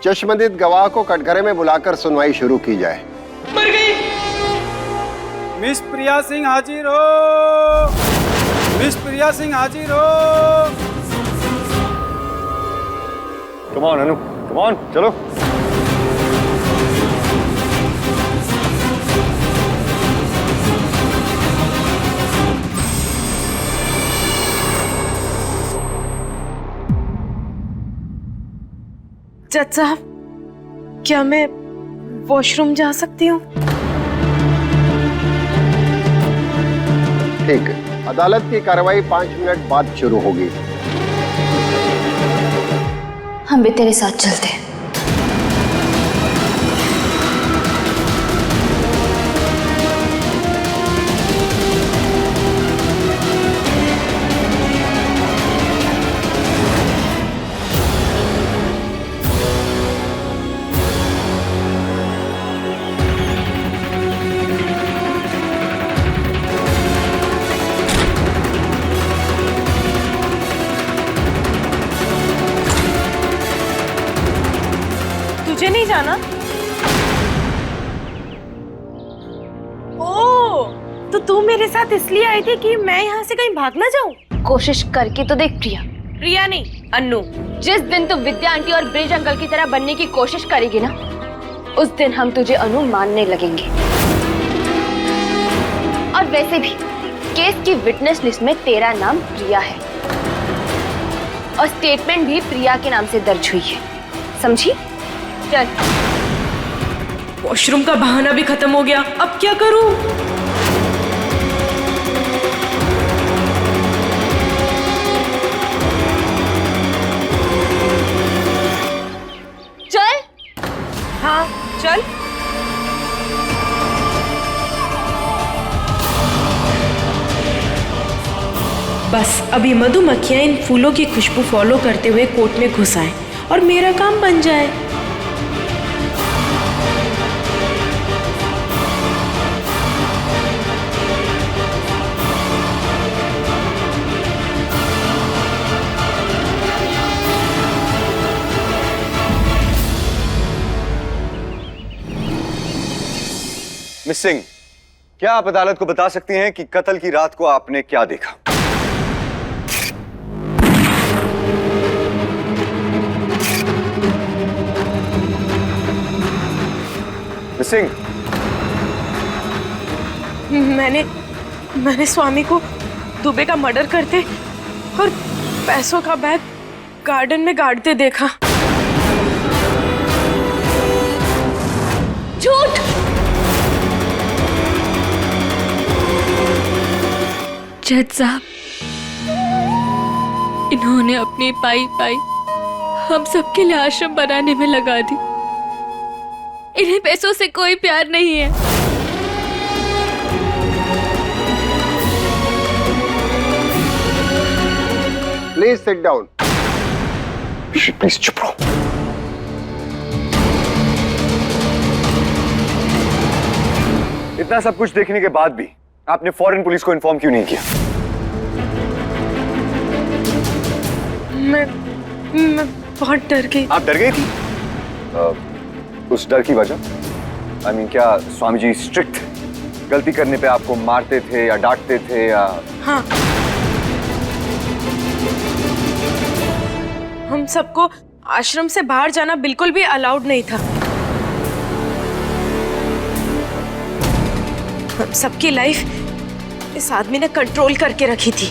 चश्मदीद गवाह को कटघरे में बुलाकर सुनवाई शुरू की जाए। मर गई। मिस प्रिया सिंह हाजिर हो। मिस प्रिया सिंह हाजिर हो। Come on Anu, come on, चलो। जज साहब, क्या मैं वॉशरूम जा सकती हूँ? ठीक है, अदालत की कार्रवाई 5 मिनट बाद शुरू होगी। हम भी तेरे साथ चलते हैं। तुझे नहीं जाना? ओह, तो तू मेरे साथ इसलिए आई थी कि मैं यहाँ से कहीं भाग ना जाऊँ? कोशिश करके तो देख प्रिया। प्रिया नहीं, अन्नू। जिस दिन तू विद्या आंटी और ब्रिज अंकल की तरह बनने की कोशिश करेगी ना, उस दिन हम तुझे अनु मानने लगेंगे। और वैसे भी केस की विटनेस लिस्ट में तेरा नाम प्रिया है और स्टेटमेंट भी प्रिया के नाम से दर्ज हुई है, समझी? चल। वॉशरूम का बहाना भी खत्म हो गया, अब क्या करूं? चल। हाँ, चल। बस अभी मधुमक्खियां इन फूलों की खुशबू फॉलो करते हुए कोर्ट में घुस आए और मेरा काम बन जाए। मिस सिंह, क्या आप अदालत को बता सकती हैं कि कत्ल की रात को आपने क्या देखा? मिस सिंह, मैंने स्वामी को दुबे का मर्डर करते और पैसों का बैग गार्डन में गाड़ते देखा। झूठ। जज साहब, इन्होंने अपनी पाई पाई हम सबके लिए आश्रम बनाने में लगा दी। इन्हें पैसों से कोई प्यार नहीं है। Please sit down. प्लीज चुप रहो। इतना सब कुछ देखने के बाद भी आपने फौरन पुलिस को इन्फॉर्म क्यों नहीं किया? मैं बहुत डर गई। आप डर गई थी? उस डर की वजह? I mean, क्या स्वामी जी स्ट्रिक्ट थे? गलती करने पे आपको मारते थे या डांटते थे या? हाँ, हम सबको आश्रम से बाहर जाना बिल्कुल भी अलाउड नहीं था। हम सबकी लाइफ इस आदमी ने कंट्रोल करके रखी थी।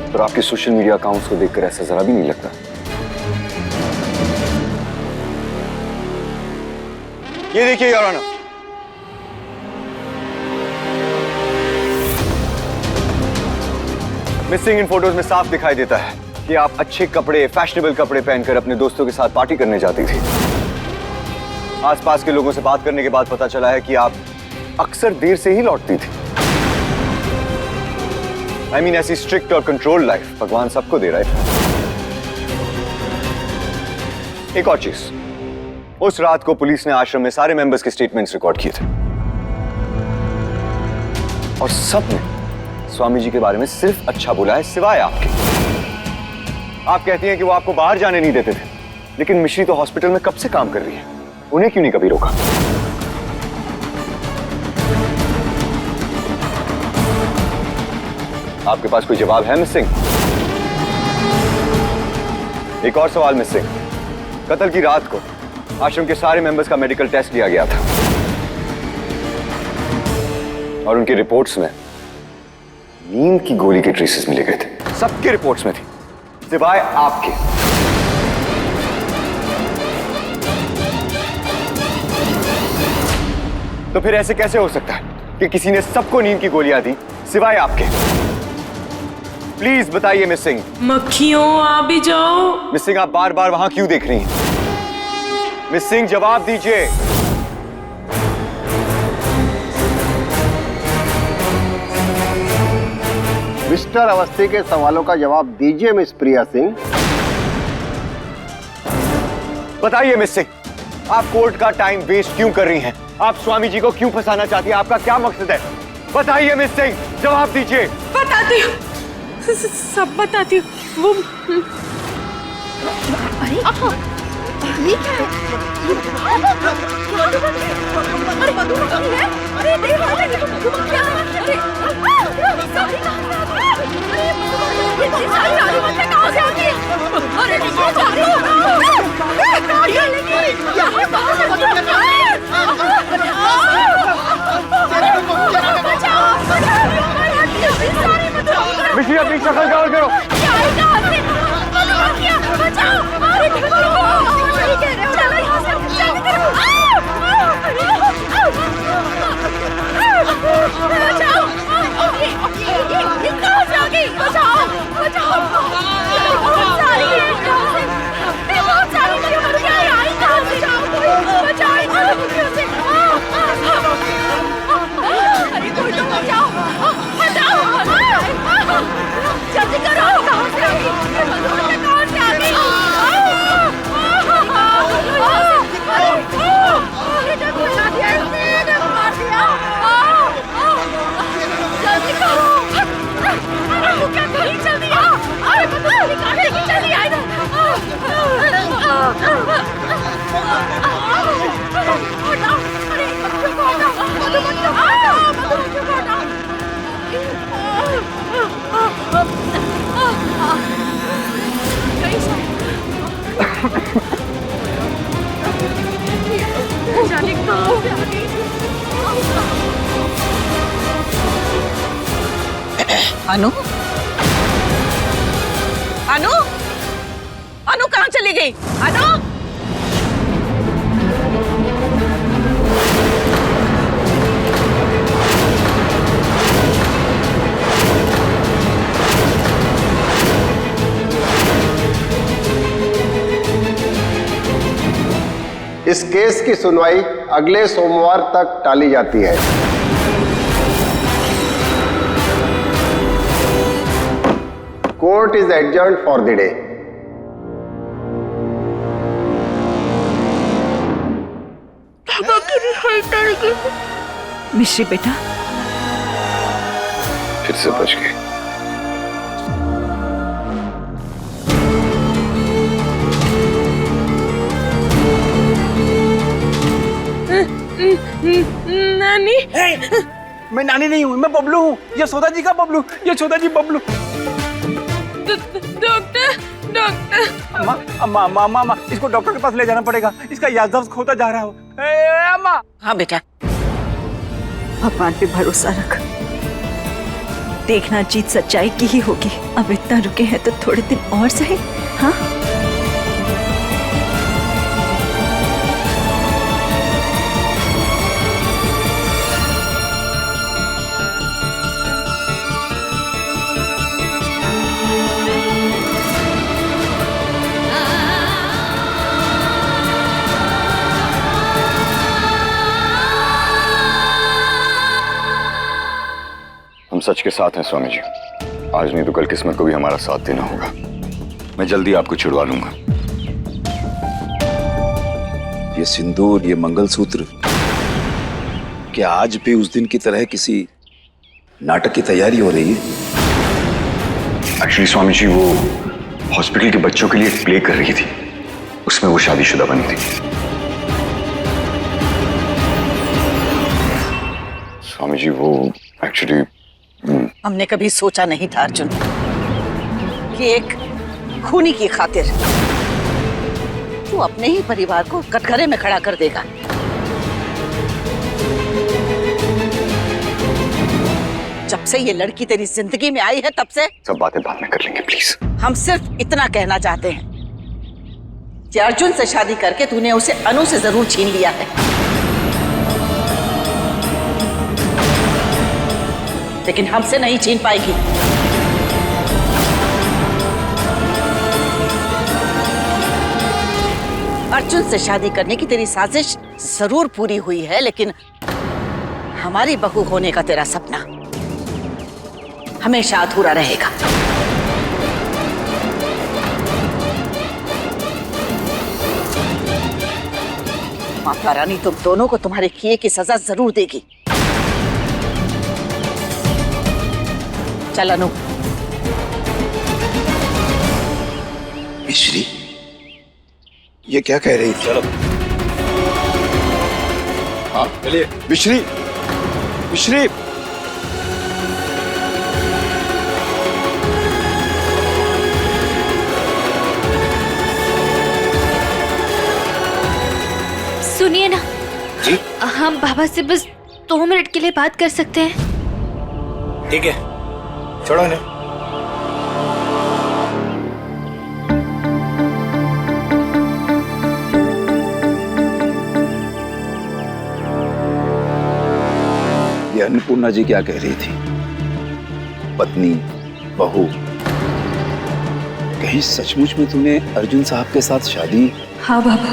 और आपके सोशल मीडिया अकाउंट्स को देखकर ऐसा जरा भी नहीं लगता। ये देखिए your honour, missing in photos में साफ दिखाई देता है कि आप अच्छे कपड़े, फैशनेबल कपड़े पहनकर अपने दोस्तों के साथ पार्टी करने जाती थी। आसपास के लोगों से बात करने के बाद पता चला है कि आप अक्सर देर से ही लौटती थी। I mean, ऐसी स्ट्रिक्ट और कंट्रोल लाइफ भगवान सबको दे रहा है। एक और चीज, उस रात को पुलिस ने आश्रम में सारे मेंबर्स के स्टेटमेंट्स रिकॉर्ड किए थे और सब में स्वामी जी के बारे में सिर्फ अच्छा बोला है, सिवाय आपके। आप कहती हैं कि वो आपको बाहर जाने नहीं देते थे, लेकिन मिश्री तो हॉस्पिटल में कब से काम कर रही है, उन्हें क्यों नहीं कभी रोका? आपके पास कोई जवाब है मिस सिंह? एक और सवाल मिस सिंह, कत्ल की रात को आश्रम के सारे मेंबर्स का मेडिकल टेस्ट लिया गया था और उनकी रिपोर्ट्स में नींद की गोली के ट्रेसेस मिले गए थे। सबके रिपोर्ट्स में थी, सिवाय आपके। तो फिर ऐसे कैसे हो सकता है कि किसी ने सबको नींद की गोलियां दी सिवाय आपके? प्लीज बताइए मिस सिंह। मक्खियों आ भी जाओ। मिस सिंह, आप बार बार वहां क्यों देख रही हैं? मिस सिंह, जवाब दीजिए। मिस्टर अवस्थी के सवालों का जवाब दीजिए मिस प्रिया सिंह। बताइए मिस सिंह, आप कोर्ट का टाइम वेस्ट क्यों कर रही हैं? आप स्वामी जी को क्यों फंसाना चाहती हैं? आपका क्या मकसद है? बताइए मिस सिंह, जवाब दीजिए। बताती हूँ, सब बताती हूँ। वो अरे ये क्या है? अरे मधुमक्खी है? अरे देख क्या है? अरे सारी मधुमक्खी कहाँ से आती है? अरे मिश्री, अपनी शक्ल कवर करो। जल्दी करो, कहाँ से आ गई? कहाँ से आ गई? जल्दी करो, अरे वो क्या करी? जल्दी आ, अरे मधुमक्खी काटने की, जल्दी आ इधर। हटाओ, अरे मधुमक्खी को हटाओ, मधुमक्खी को हटाओ, मधुमक्खी को हटाओ। अनु, अनु, अनु कहाँ चली गई? अनु, इस केस की सुनवाई अगले सोमवार तक टाली जाती है। Court is adjourned for the day. मिश्री बेटा, फिर से बच गए। नानी, मैं नानी नहीं हूँ, मैं बबलू हूँ। ये सोदा जी का बबलू, ये सोदा जी बबलू। Doctor, doctor. अम्मा, अम्मा, अम्मा, अम्मा, अम्मा, इसको डॉक्टर के पास ले जाना पड़ेगा। इसका याददाश्त खोता जा रहा है। अम्मा। हाँ बेटा, भगवान पे भरोसा रख, देखना जीत सच्चाई की ही होगी। अब इतना रुके हैं तो थोड़े दिन और सही। हाँ, हम सच के साथ हैं स्वामी जी। आज नहीं तो कल किस्मत को भी हमारा साथ देना होगा। मैं जल्दी आपको छुड़वा लूंगा। ये सिंदूर, ये मंगलसूत्र, क्या आज भी उस दिन की तरह किसी नाटक की तैयारी हो रही है। एक्चुअली स्वामी जी वो हॉस्पिटल के बच्चों के लिए एक प्ले कर रही थी, उसमें वो शादीशुदा बनी थी। स्वामी जी वो एक्चुअली हमने कभी सोचा नहीं था अर्जुन कि एक खूनी की खातिर तू अपने ही परिवार को कटघरे में खड़ा कर देगा। जब से ये लड़की तेरी जिंदगी में आई है तब से सब बातें बाद में कर लेंगे प्लीज। हम सिर्फ इतना कहना चाहते हैं कि अर्जुन से शादी करके तूने उसे अनु से जरूर छीन लिया है, लेकिन हमसे नहीं छीन पाएगी। अर्जुन से शादी करने की तेरी साजिश जरूर पूरी हुई है, लेकिन हमारी बहू होने का तेरा सपना हमेशा अधूरा रहेगा। माता रानी तुम दोनों को तुम्हारे किए की सजा जरूर देगी। चल अनु। मिश्री, ये क्या कह रही थी? चलो। हाँ चलिए। मिश्री, मिश्री। सुनिए ना जी? हम बाबा से बस 2 मिनट के लिए बात कर सकते हैं? ठीक है, छोड़ो इन्हें। ये अन्नपूर्णा जी क्या कह रही थी? पत्नी, बहू, कहीं सचमुच में तूने अर्जुन साहब के साथ शादी? हाँ बाबा,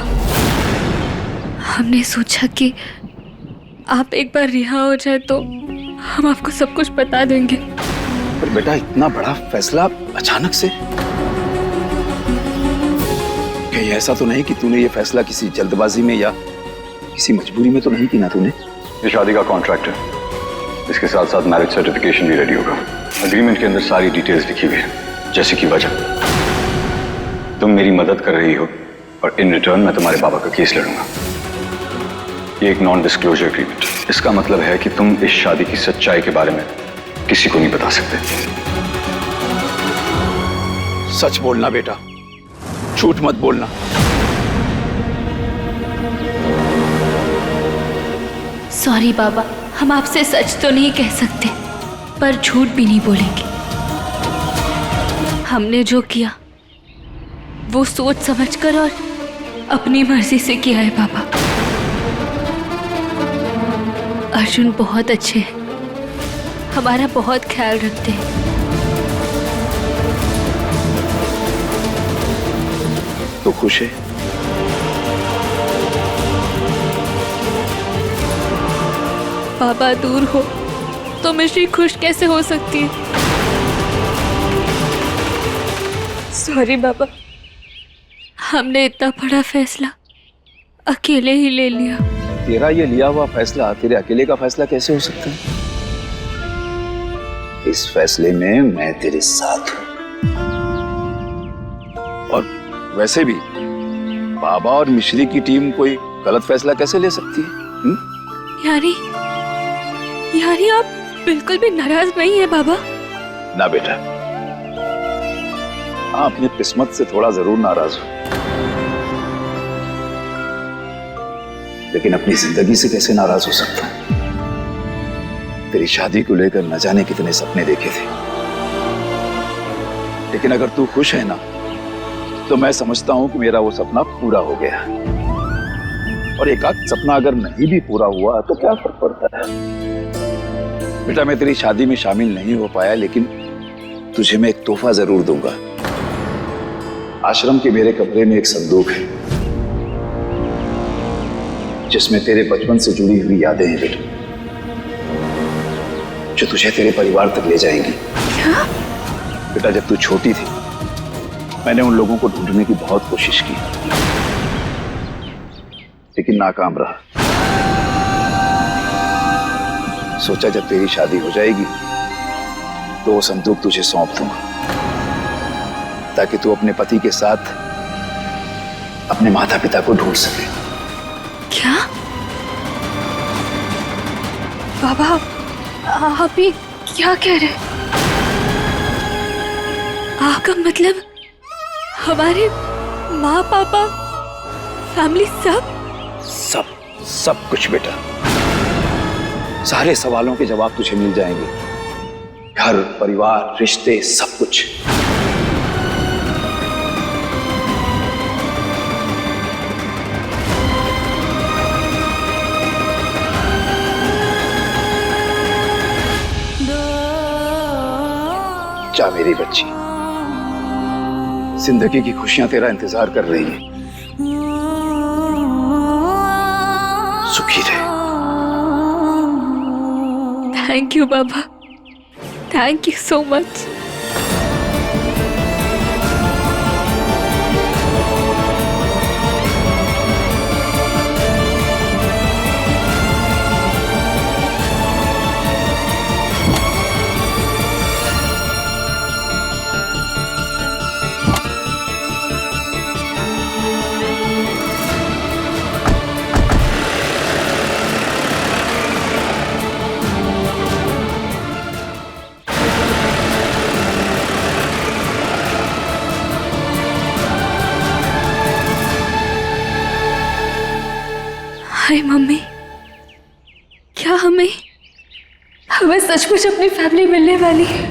हमने सोचा कि आप एक बार रिहा हो जाए तो हम आपको सब कुछ बता देंगे। पर बेटा इतना बड़ा फैसला अचानक से? कहीं ऐसा तो नहीं कि तूने ये फैसला किसी जल्दबाजी में या किसी मजबूरी में तो नहीं की ना तूने? ये शादी का कॉन्ट्रैक्ट है, इसके साथ साथ मैरिज सर्टिफिकेशन भी रेडी होगा। एग्रीमेंट के अंदर सारी डिटेल्स लिखी हुई है, जैसे कि वजह तुम मेरी मदद कर रही हो और इन रिटर्न मैं तुम्हारे बाबा का केस लड़ूंगा। ये एक नॉन डिस्क्लोजर एग्रीमेंट, इसका मतलब है कि तुम इस शादी की सच्चाई के बारे में किसी को नहीं बता सकते। सच बोलना बेटा, झूठ मत बोलना। सॉरी बाबा, हम आपसे सच तो नहीं कह सकते पर झूठ भी नहीं बोलेंगे। हमने जो किया वो सोच समझकर और अपनी मर्जी से किया है बाबा। अर्जुन बहुत अच्छे हैं, हमारा बहुत ख्याल रखते हैं। तो खुश है? बाबा दूर हो तो मिश्री खुश कैसे हो सकती है? सॉरी बाबा, हमने इतना बड़ा फैसला अकेले ही ले लिया। तेरा ये लिया हुआ फैसला तेरे अकेले का फैसला कैसे हो सकता है? इस फैसले में मैं तेरे साथ हूं। और वैसे भी बाबा और मिश्री की टीम कोई गलत फैसला कैसे ले सकती है? यानी आप बिल्कुल भी नाराज नहीं है बाबा? ना बेटा, हाँ अपनी किस्मत से थोड़ा जरूर नाराज हूं, लेकिन अपनी जिंदगी से कैसे नाराज हो सकता हूं? तेरी शादी को लेकर न जाने कितने सपने देखे थे, लेकिन अगर तू खुश है ना तो मैं समझता हूं कि मेरा वो सपना पूरा हो गया। और एक आध सपना अगर नहीं भी पूरा हुआ तो क्या फर्क पड़ता है? बेटा मैं तेरी शादी में शामिल नहीं हो पाया, लेकिन तुझे मैं एक तोहफा जरूर दूंगा। आश्रम के मेरे कमरे में एक संदूक है जिसमें तेरे बचपन से जुड़ी हुई यादें हैं बेटा, जो तुझे तेरे परिवार तक ले जाएंगी। क्या? बेटा जब तू छोटी थी मैंने उन लोगों को ढूंढने की बहुत कोशिश की, लेकिन नाकाम रहा। सोचा जब तेरी शादी हो जाएगी तो वो संदूक तुझे सौंप दूंगा ताकि तू अपने पति के साथ अपने माता पिता को ढूंढ सके। क्या बाबा, आप ये क्या कह रहे हैं? आपका मतलब हमारे माँ पापा फैमिली सब कुछ बेटा, सारे सवालों के जवाब तुझे मिल जाएंगे। घर, परिवार, रिश्ते, सब कुछ। जा मेरी बच्ची, जिंदगी की खुशियां तेरा इंतजार कर रही हैं। सुखी रहे। Thank you Baba, thank you so much. Hi mummy, क्या हमें सचमुच अपनी फैमिली मिलने वाली है?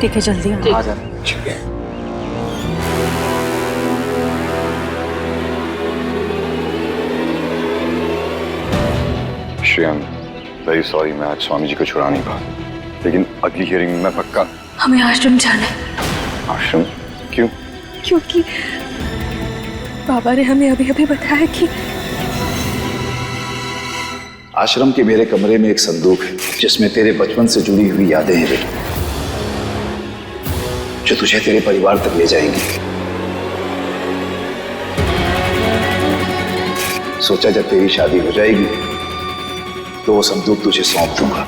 ठीक है, जल्दी आ जाना। ठीक है। Shri, I am very sorry, मैं आज स्वामी जी को छुड़ा नहीं पाया, लेकिन अगली हियरिंग में मैं पक्का। हमें आश्रम जाना है। आश्रम? क्यों? क्योंकि बाबा ने हमें अभी अभी बताया कि आश्रम के मेरे कमरे में एक संदूक है जिसमें तेरे बचपन से जुड़ी हुई यादें हैं बेटा, जो तुझे तेरे परिवार तक ले जाएंगी। सोचा जब तेरी शादी हो जाएगी तो वो संदूक तुझे सौंप दूंगा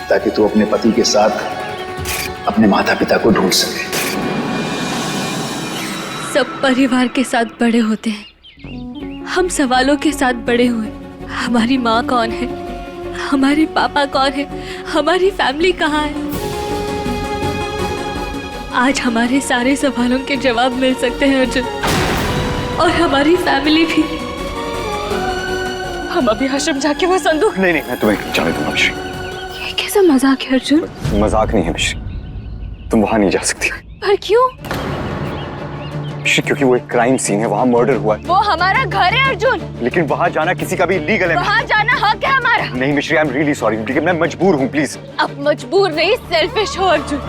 ताकि तू अपने पति के साथ अपने माता पिता को ढूंढ सके। सब परिवार के साथ बड़े होते हैं, हम सवालों के साथ बड़े हुए। हमारी माँ कौन है, हमारे पापा कौन है, हमारी फैमिली कहाँ है? आज हमारे सारे सवालों के जवाब मिल सकते हैं अर्जुन, और हमारी फैमिली भी। हम अभी आश्रम जाके वो संदूक। नहीं, मैं तुम्हें जाने दूंगा मिश्री। ये कैसा मजाक है अर्जुन? मजाक नहीं है मिश्री, तुम वहां नहीं जा सकती। पर क्यों? मिश्री, क्योंकि वो एक क्राइम सीन है, वहां मर्डर हुआ है। वो हमारा घर है अर्जुन। लेकिन वहां जाना किसी का भी लीगल है। वहां जाना हक है हमारा। नहीं मिश्री, आई एम रियली सॉरी, लेकिन मैं मजबूर हूँ, प्लीज। अब मजबूर नहीं, सेल्फिश हो अर्जुन।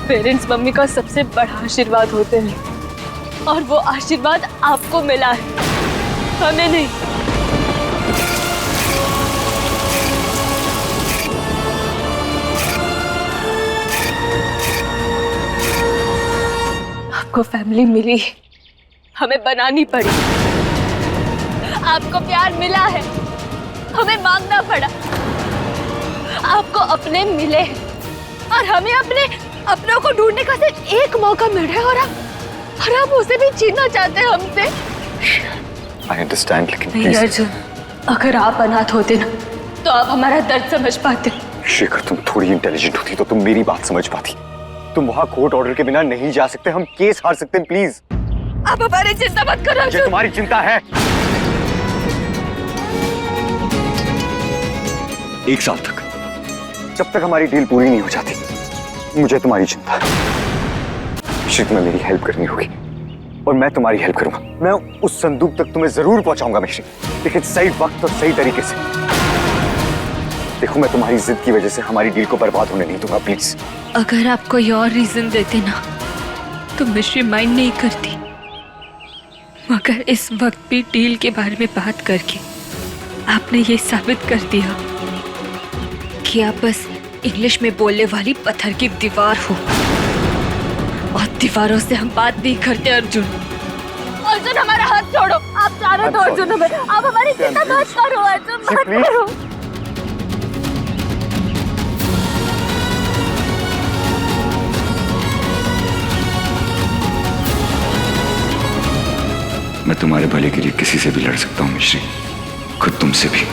पेरेंट्स मम्मी का सबसे बड़ा आशीर्वाद होते हैं, और वो आशीर्वाद आपको मिला है, हमें नहीं। आपको फैमिली मिली, हमें बनानी पड़ी। आपको प्यार मिला है, हमें मांगना पड़ा। आपको अपने मिले हैं, और हमें अपनों को ढूंढने का सिर्फ एक मौका मिल रहा है, और आप उसे भी छीनना चाहते हैं हमसे। आई अंडरस्टैंड, लेकिन नहीं प्लीज अर्जुन, अगर आप अनाथ होते ना तो आप हमारा दर्द समझ पाते। शेखर, तुम थोड़ी इंटेलिजेंट होती तो तुम मेरी बात समझ पाती। तुम वहां कोर्ट ऑर्डर के बिना नहीं जा सकते, हम केस हार सकते हैं। प्लीज आप हमारी चिंता मत करो ये अर्जुन। तुम्हारी चिंता है। 1 साल तक, जब तक हमारी डील पूरी नहीं हो जाती, मुझे तुम्हारी चिंता है। श्री, तुम्हें मेरी हेल्प करनी होगी और मैं तुम्हारी हेल्प करूंगा। मैं उस संदूक तक तुम्हें जरूर पहुंचाऊंगा मिश्री, लेकिन सही वक्त और सही तरीके से। देखो, मैं तुम्हारी जिद की वजह से हमारी डील को बर्बाद होने नहीं दूंगा, प्लीज। अगर आप कोई और रीजन देते ना तो मिश्री माइंड नहीं करती, मगर इस वक्त भी डील के बारे में बात करके आपने ये साबित कर दिया कि आप बस इंग्लिश में बोलने वाली पत्थर की दीवार हो, और दीवारों से हम बात नहीं करते। अर्जुन, अर्जुन हमारा हाथ छोड़ो। आप जाने दो अर्जुन, हमें आप हमारी चिंता मत करो अर्जुन, मत करो। मैं तुम्हारे भले के लिए किसी से भी लड़ सकता हूँ मिश्री, खुद तुमसे भी।